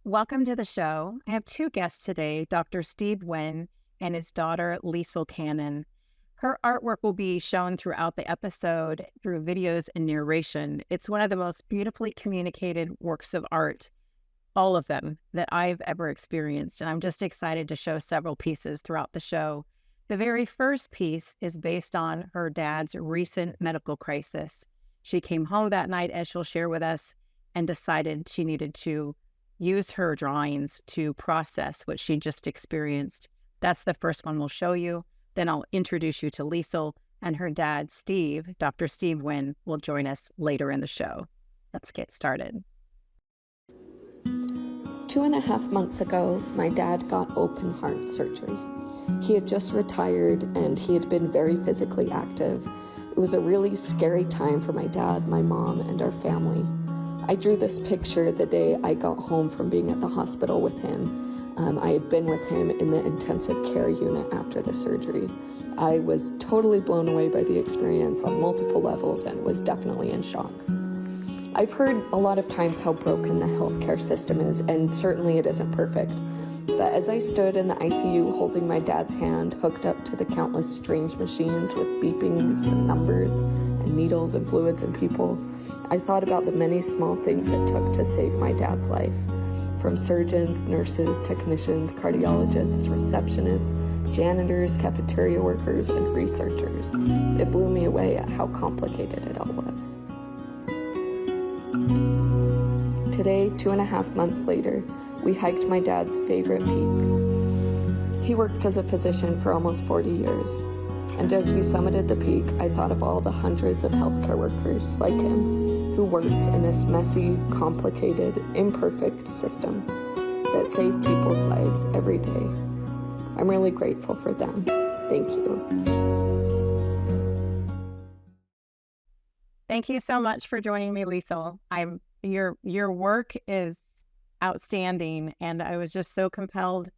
welcome to the show. I have two guests today, Dr. Steve Wynn and his daughter, Leisl Cannon. Her artwork will be shown throughout the episode through videos and narration. It's one of the most beautifully communicated works of art, all of them, that I've ever experienced. And I'm just excited to show several pieces throughout the show. The very first piece is based on her dad's recent medical crisis. She came home that night, as she'll share with us, and decided she needed to use her drawings to process what she just experienced. That's the first one we'll show you. Then I'll introduce you to Leisl, and her dad, Steve, Dr. Steve Wynn, will join us later in the show. Let's get started. 2.5 months ago, my dad got open heart surgery. He had just retired and he had been very physically active. It was a really scary time for my dad, my mom, and our family. I drew this picture the day I got home from being at the hospital with him. I had been with him in the intensive care unit after the surgery. I was totally blown away by the experience on multiple levels and was definitely in shock. I've heard a lot of times how broken the healthcare system is, and certainly it isn't perfect. But as I stood in the ICU holding my dad's hand, hooked up to the countless strange machines with beepings and numbers and needles and fluids and people, I thought about the many small things it took to save my dad's life. From surgeons, nurses, technicians, cardiologists, receptionists, janitors, cafeteria workers, and researchers. It blew me away at how complicated it all was. Today, 2.5 months later, we hiked my dad's favorite peak. He worked as a physician for almost 40 years, and as we summited the peak, I thought of all the hundreds of healthcare workers like him who work in this messy, complicated, imperfect system that save people's lives every day. I'm really grateful for them. Thank you. Thank you so much for joining me, Leisl. Your work is outstanding, and I was just so compelled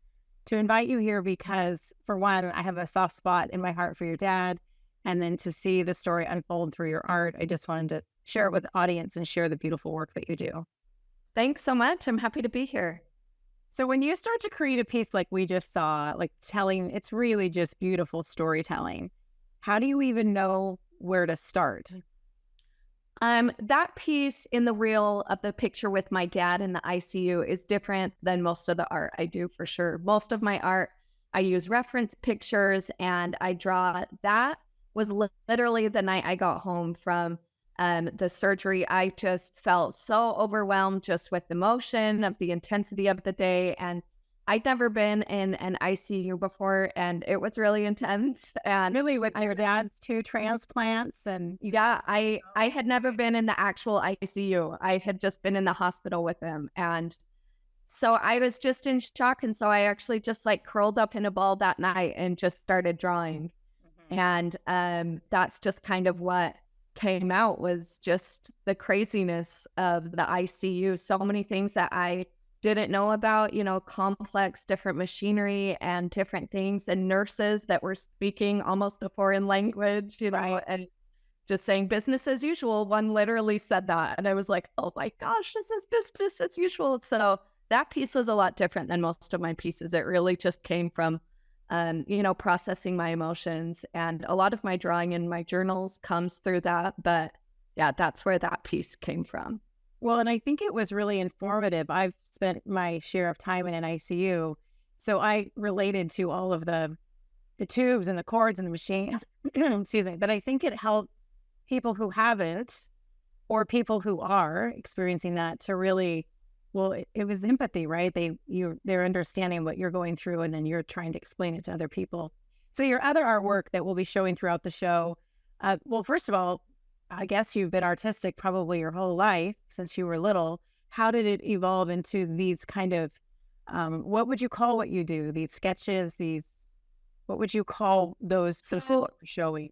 to invite you here because, for one, I have a soft spot in my heart for your dad, and then to see the story unfold through your art, I just wanted to share it with the audience and share the beautiful work that you do. Thanks so much. I'm happy to be here. So when you start to create a piece like we just saw, like telling, it's really just beautiful storytelling. How do you even know where to start? That piece in the reel of the picture with my dad in the ICU is different than most of the art I do, for sure. Most of my art, I use reference pictures and I draw. That was literally the night I got home from the surgery. I just felt so overwhelmed just with the emotion of the intensity of the day. And I'd never been in an ICU before, and it was really intense. And really, with your dad's 2 transplants, and yeah, I had never been in the actual ICU. I had just been in the hospital with him, and so I was just in shock. And so I actually just like curled up in a ball that night and just started drawing. And that's just kind of what came out, was just the craziness of the ICU. So many things that I didn't know about, complex different machinery and different things, and nurses that were speaking almost a foreign language, Right. and just saying business as usual. One literally said that. And I was like, oh my gosh, this is business as usual. So that piece was a lot different than most of my pieces. It really just came from, processing my emotions. And a lot of my drawing in my journals comes through that. But yeah, that's where that piece came from. Well, and I think it was really informative. I've spent my share of time in an ICU, so I related to all of the tubes and the cords and the machines. Excuse me. But I think it helped people who haven't, or people who are experiencing that, to really, well, it was empathy, right? They're understanding what you're going through, and then you're trying to explain it to other people. So your other artwork that we'll be showing throughout the show, well, first of all, I guess you've been artistic probably your whole life since you were little. How did it evolve into these kind of, what would you call what you do? These sketches, what would you call those showing?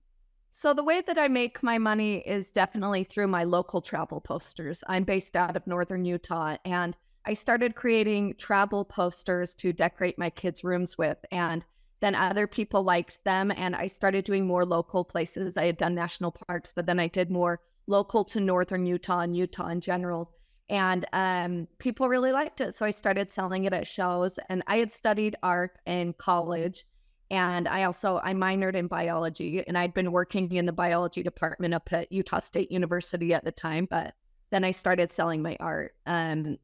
So the way that I make my money is definitely through my local travel posters. I'm based out of northern Utah, and I started creating travel posters to decorate my kids' rooms with. And then other people liked them, and I started doing more local places. I had done national parks, but then I did more local to northern Utah and Utah in general. And people really liked it. So I started selling it at shows. And I had studied art in college. And I minored in biology. And I'd been working in the biology department up at Utah State University at the time. But then I started selling my art. And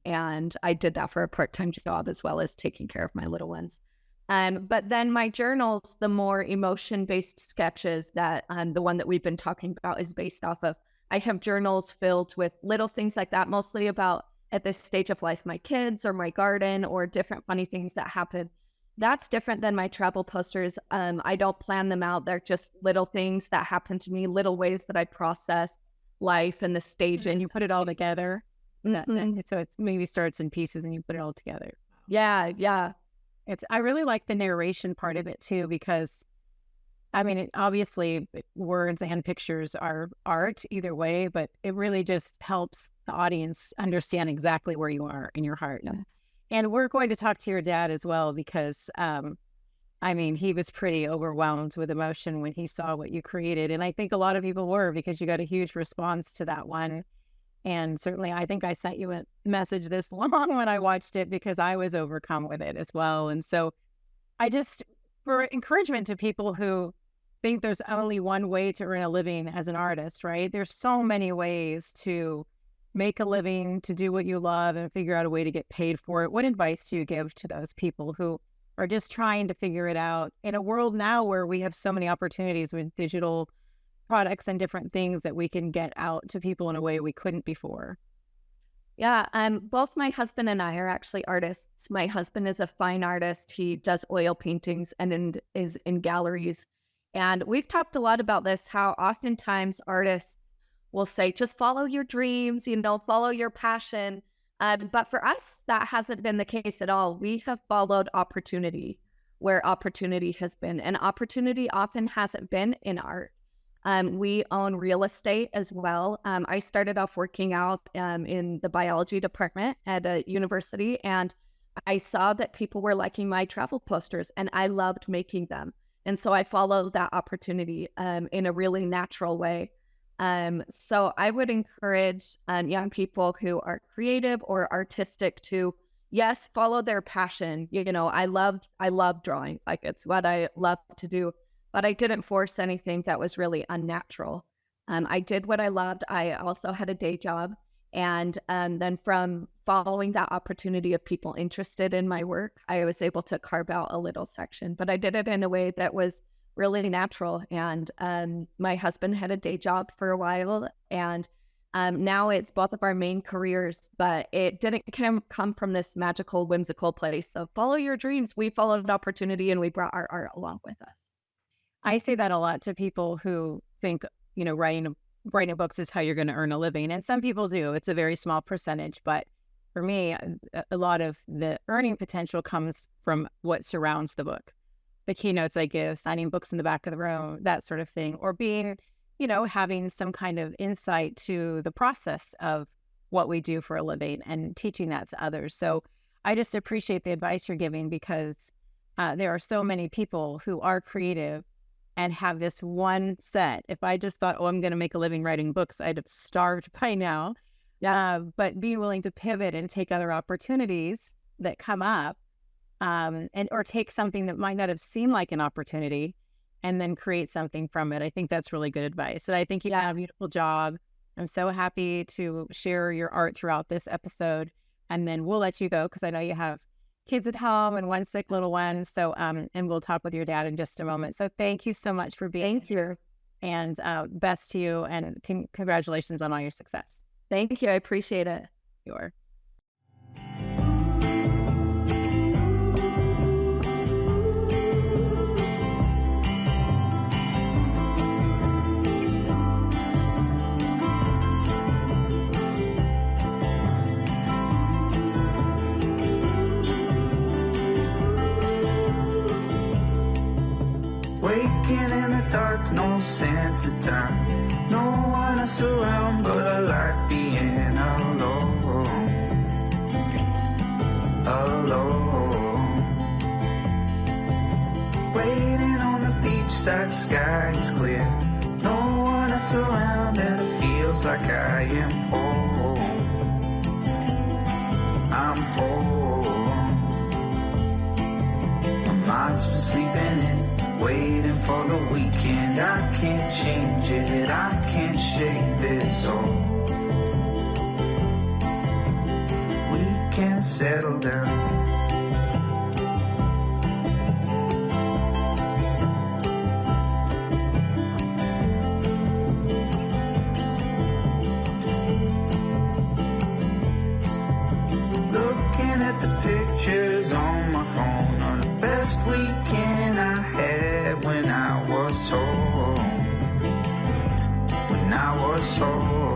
I did that for a part-time job as well as taking care of my little ones. But then my journals, the more emotion-based sketches that the one that we've been talking about is based off of, I have journals filled with little things like that, mostly about at this stage of life, my kids or my garden or different funny things that happen. That's different than my travel posters. I don't plan them out. They're just little things that happen to me, little ways that I process life and the stage. And you put it all together. So it maybe starts in pieces and you put it all together. Yeah, yeah. I really like the narration part of it too, because I mean, obviously words and pictures are art either way, but it really just helps the audience understand exactly where you are in your heart. Yeah. And we're going to talk to your dad as well, because I mean, he was pretty overwhelmed with emotion when he saw what you created. And I think a lot of people were, because you got a huge response to that one. And certainly, I think I sent you a message this long when I watched it, because I was overcome with it as well. And so for encouragement to people who think there's only one way to earn a living as an artist, right? There's so many ways to make a living, to do what you love and figure out a way to get paid for it. What advice do you give to those people who are just trying to figure it out in a world now where we have so many opportunities with digital products and different things that we can get out to people in a way we couldn't before? Yeah, both my husband and I are actually artists. My husband is a fine artist. He does oil paintings and is in galleries. And we've talked a lot about this, how oftentimes artists will say, just follow your dreams, follow your passion. But for us, that hasn't been the case at all. We have followed opportunity where opportunity has been. And opportunity often hasn't been in art. We own real estate as well. I started off working out in the biology department at a university, and I saw that people were liking my travel posters, and I loved making them. And so I followed that opportunity in a really natural way. So I would encourage young people who are creative or artistic to, yes, follow their passion. I love drawing. Like, it's what I love to do. But I didn't force anything that was really unnatural. I did what I loved. I also had a day job. And then from following that opportunity of people interested in my work, I was able to carve out a little section. But I did it in a way that was really natural. And my husband had a day job for a while. And now it's both of our main careers. But it didn't come from this magical, whimsical place. So follow your dreams. We followed opportunity, and we brought our art along with us. I say that a lot to people who think, writing books is how you're going to earn a living. And some people do. It's a very small percentage. But for me, a lot of the earning potential comes from what surrounds the book. The keynotes I give, signing books in the back of the room, that sort of thing, or being, having some kind of insight to the process of what we do for a living and teaching that to others. So I just appreciate the advice you're giving, because there are so many people who are creative and have this one set. If I just thought, I'm going to make a living writing books, I'd have starved by now. Yeah. But being willing to pivot and take other opportunities that come up, or take something that might not have seemed like an opportunity and then create something from it. I think that's really good advice. And I think you've done a beautiful job. I'm so happy to share your art throughout this episode. And then we'll let you go, because I know you have kids at home and one sick little one. So, and we'll talk with your dad in just a moment. So thank you so much for being here, and best to you, and congratulations on all your success. Thank you. I appreciate it. Sure. Waking in the dark, no sense of time. No one else around, but I like being alone. Alone. Waiting on the beachside, sky is clear. No one else around, and it feels like I am home. I'm home. My mind's been sleeping in, waiting for the weekend. I can't change it, I can't shake this soul. We can settle down. Pictures on my phone are the best weekend I had when I was home. When I was home.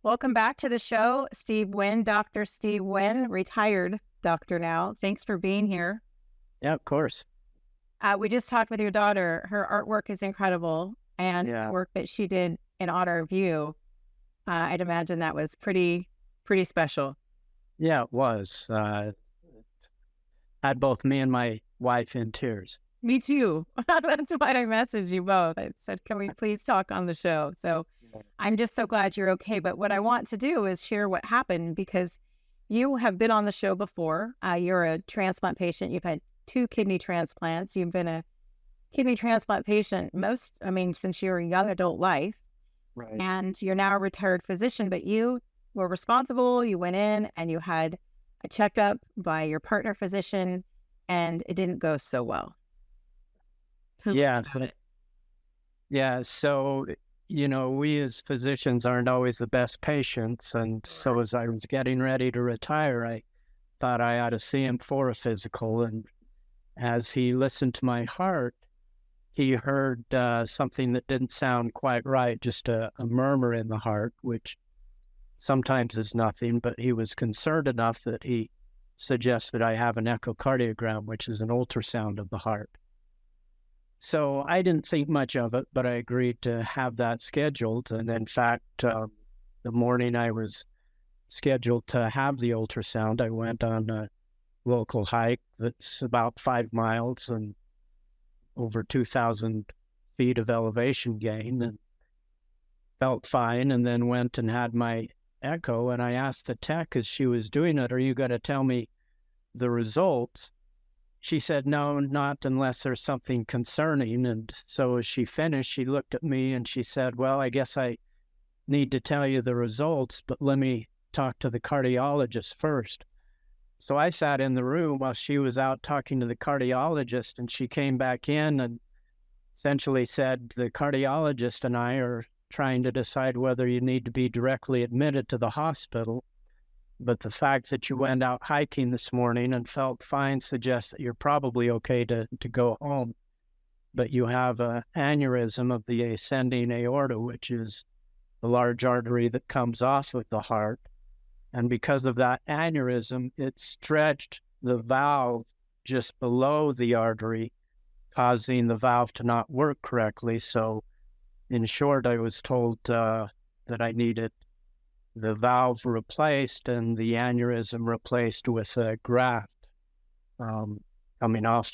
Welcome back to the show, Steve Wynn, Dr. Steve Wynn, retired doctor now. Thanks for being here. Yeah, of course. We just talked with your daughter. Her artwork is incredible, and the work that she did in honor of you, I'd imagine that was pretty special. Yeah, it was. Had both me and my wife in tears. Me too. That's why I messaged you both. I said, can we please talk on the show? So I'm just so glad you're okay. But what I want to do is share what happened, because you have been on the show before. You're a transplant patient. You've had 2 kidney transplants. You've been a kidney transplant patient since your young adult life. Right. And you're now a retired physician, but you were responsible. You went in and you had a checkup by your partner physician, and it didn't go so well. Yeah. So, we as physicians aren't always the best patients. And so as I was getting ready to retire, I thought I ought to see him for a physical. And as he listened to my heart, he heard something that didn't sound quite right, just a murmur in the heart, which sometimes is nothing, but he was concerned enough that he suggested I have an echocardiogram, which is an ultrasound of the heart. So I didn't think much of it, but I agreed to have that scheduled. And in fact, the morning I was scheduled to have the ultrasound, I went on a local hike that's about 5 miles and over 2,000 feet of elevation gain, and felt fine, and then went and had my echo. And I asked the tech as she was doing it, are you going to tell me the results? She said, no, not unless there's something concerning. And so as she finished, she looked at me and she said, well, I guess I need to tell you the results, but let me talk to the cardiologist first. So I sat in the room while she was out talking to the cardiologist, and she came back in and essentially said, the cardiologist and I are trying to decide whether you need to be directly admitted to the hospital. But the fact that you went out hiking this morning and felt fine suggests that you're probably okay to go home. But you have an aneurysm of the ascending aorta, which is the large artery that comes off of the heart. And because of that aneurysm, it stretched the valve just below the artery, causing the valve to not work correctly. So in short, I was told that I needed the valve replaced and the aneurysm replaced with a graft coming off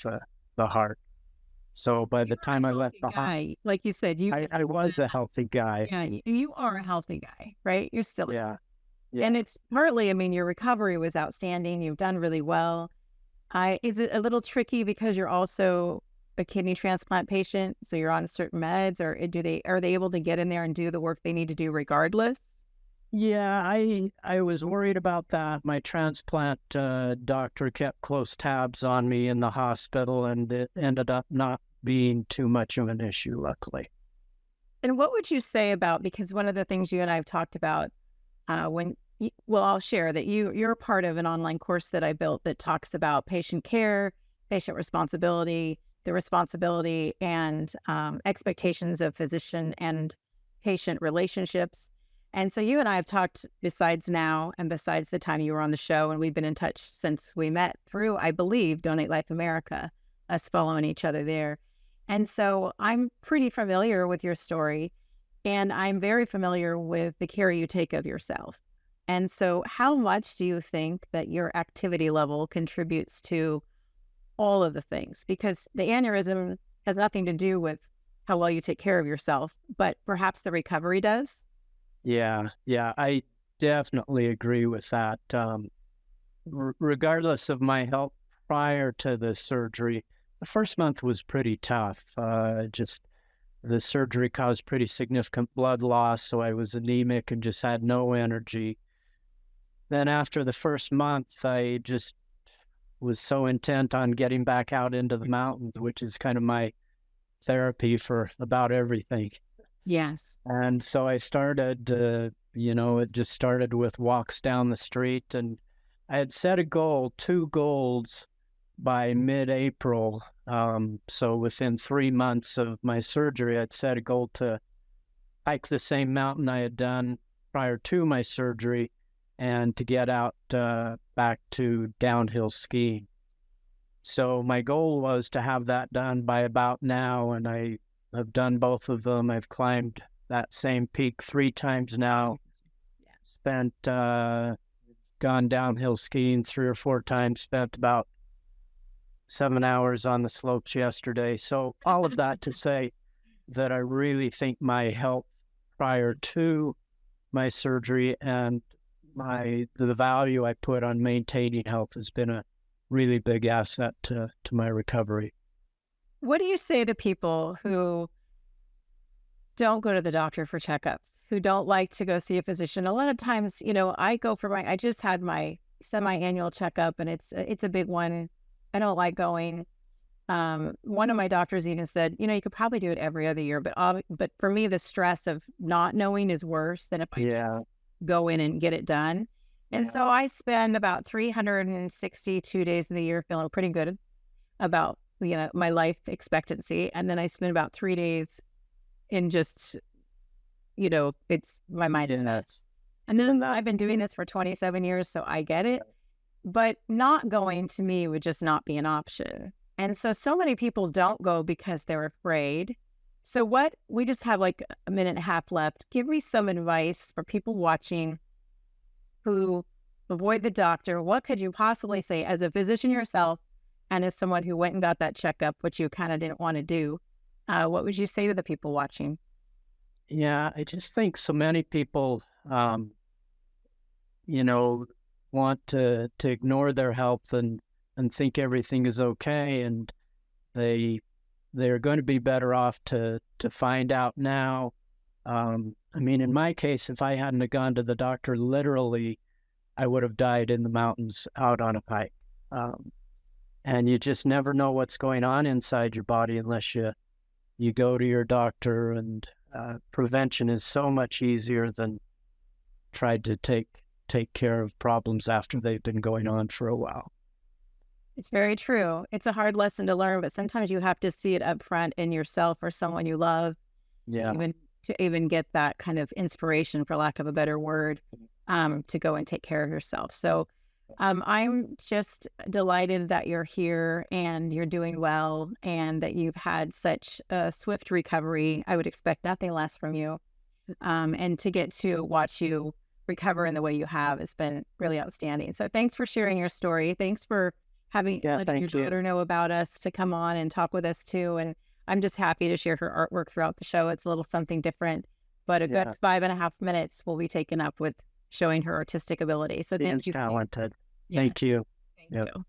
the heart. So by the time I left the hospital, like you said, I was a healthy guy. Yeah, you are a healthy guy, right? You're still. Yeah. And it's partly, your recovery was outstanding. You've done really well. Is it a little tricky because you're also a kidney transplant patient, so you're on certain meds, or are they able to get in there and do the work they need to do regardless? Yeah, I was worried about that. My transplant doctor kept close tabs on me in the hospital, and it ended up not being too much of an issue, luckily. And what would you say about, because one of the things you and I have talked about I'll share that you're part of an online course that I built that talks about patient care, patient responsibility. the responsibility and expectations of physician and patient relationships. And so you and I have talked besides now and besides the time you were on the show, and we've been in touch since we met through, I believe, Donate Life America, us following each other there. And so I'm pretty familiar with your story, and I'm very familiar with the care you take of yourself. And so how much do you think that your activity level contributes to all of the things? Because the aneurysm has nothing to do with how well you take care of yourself, but perhaps the recovery does? Yeah, I definitely agree with that. Regardless of my health prior to the surgery, the first month was pretty tough. Just the surgery caused pretty significant blood loss, so I was anemic and just had no energy. Then after the first month, I just was so intent on getting back out into the mountains, which is kind of my therapy for about everything. Yes. And so I started, it just started with walks down the street, and I had set a goal, 2 goals by mid-April. So within 3 months of my surgery, I'd set a goal to hike the same mountain I had done prior to my surgery and to get out back to downhill skiing. So my goal was to have that done by about now, and I have done both of them. I've climbed that same peak 3 times now. Spent, gone downhill skiing 3 or 4 times, spent about 7 hours on the slopes yesterday. So all of that to say that I really think my health prior to my surgery and the value I put on maintaining health has been a really big asset to my recovery. What do you say to people who don't go to the doctor for checkups, who don't like to go see a physician? A lot of times, I just had my semi-annual checkup, and it's a big one. I don't like going. One of my doctors even said, you could probably do it every other year, but for me, the stress of not knowing is worse than if I just go in and get it done. And so I spend about 362 days of the year feeling pretty good about, my life expectancy. And then I spend about 3 days in just, it's my mind is nuts. And then I've been doing this for 27 years, so I get it. But not going to me would just not be an option. And so many people don't go because they're afraid. So we just have like a minute and a half left. Give me some advice for people watching who avoid the doctor. What could you possibly say as a physician yourself and as someone who went and got that checkup, which you kind of didn't want to do? What would you say to the people watching? Yeah, I just think so many people, want to ignore their health and think everything is okay, and they're going to be better off to find out now. In my case, if I hadn't have gone to the doctor, literally, I would have died in the mountains out on a hike. And you just never know what's going on inside your body unless you go to your doctor, and prevention is so much easier than trying to take care of problems after they've been going on for a while. It's very true. It's a hard lesson to learn, but sometimes you have to see it up front in yourself or someone you love to even get that kind of inspiration, for lack of a better word, to go and take care of yourself. So I'm just delighted that you're here and you're doing well and that you've had such a swift recovery. I would expect nothing less from you. And to get to watch you recover in the way you have has been really outstanding. So thanks for sharing your story. Thanks for letting your daughter know about us, to come on and talk with us too. And I'm just happy to share her artwork throughout the show. It's a little something different, but a good 5.5 minutes will be taken up with showing her artistic ability. So thank you. Talented. Thank you. Thank you.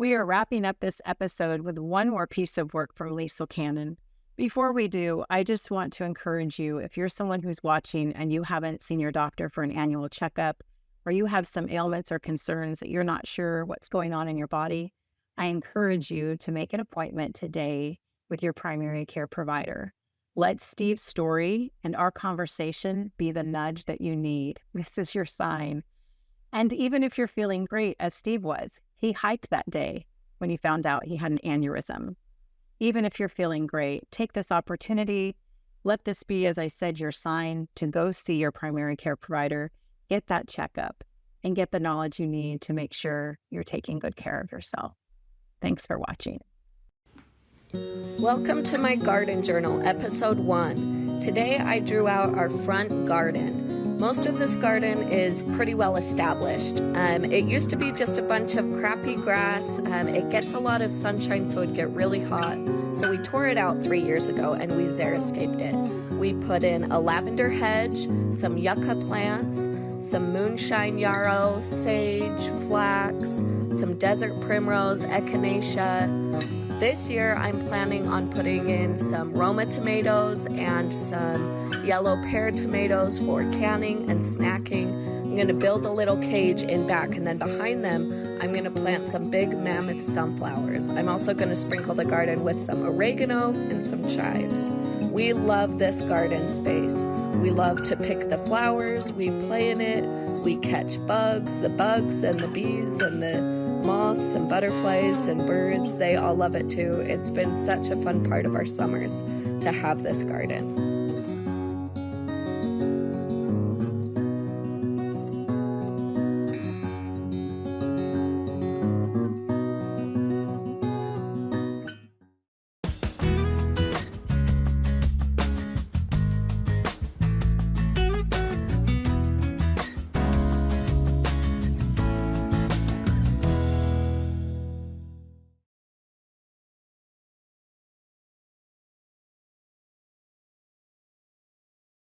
We are wrapping up this episode with one more piece of work from Leisl Cannon. Before we do, I just want to encourage you, if you're someone who's watching and you haven't seen your doctor for an annual checkup, or you have some ailments or concerns that you're not sure what's going on in your body, I encourage you to make an appointment today with your primary care provider. Let Steve's story and our conversation be the nudge that you need. This is your sign. And even if you're feeling great, as Steve was, he hiked that day when he found out he had an aneurysm. Even if you're feeling great, take this opportunity. Let this be, as I said, your sign to go see your primary care provider, get that checkup, and get the knowledge you need to make sure you're taking good care of yourself. Thanks for watching. Welcome to my garden journal, episode 1. Today I drew out our front garden. Most of this garden is pretty well established. It used to be just a bunch of crappy grass. It gets a lot of sunshine, so it'd get really hot. So we tore it out 3 years ago and we xeriscaped it. We put in a lavender hedge, some yucca plants, some moonshine yarrow, sage, flax, some desert primrose, echinacea. This year I'm planning on putting in some Roma tomatoes and some yellow pear tomatoes for canning and snacking. I'm going to build a little cage in back, and then behind them I'm going to plant some big mammoth sunflowers. I'm also going to sprinkle the garden with some oregano and some chives. We love this garden space. We love to pick the flowers, we play in it, we catch bugs and the bees and the moths and butterflies and birds. They all love it too. It's been such a fun part of our summers to have this garden.